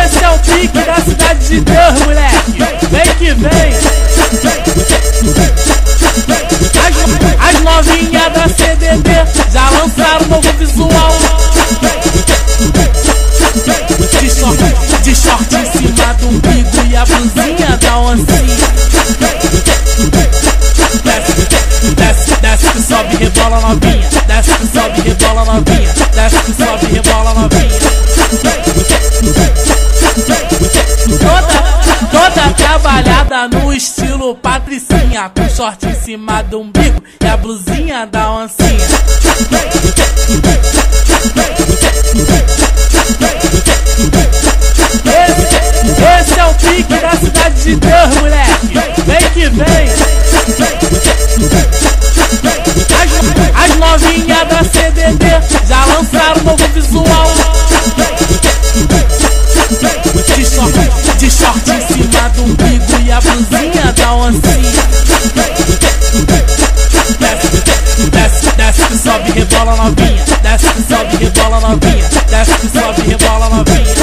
Esse é o pique da cidade de Deus, moleque. Vem que vem. As novinhas da CDD já lançaram um novo visual. De short em cima do umbigo e a blusinha da oncinha. Desce que sobe, rebola novinha. Desce que sobe, rebola novinha. Desce que sobe, rebola novinha. Toda trabalhada no estilo patricinha, com short em cima do umbigo e a blusinha da oncinha. Esse é o pique da cidade de Deus, moleque. Vem que vem. As novinhas da CDD já lançaram um novo visual. De short em cima do umbigo e a blusinha da oncinha. Desce que sobe, rebola novinha. Desce que sobe, rebola novinha. Desce que sobe, rebola novinha.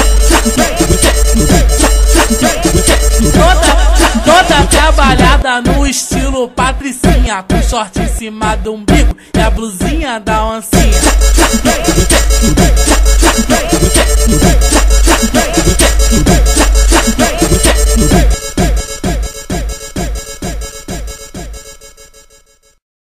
Toda trabalhada no estilo patricinha, com short em cima do umbigo e a blusinha da oncinha.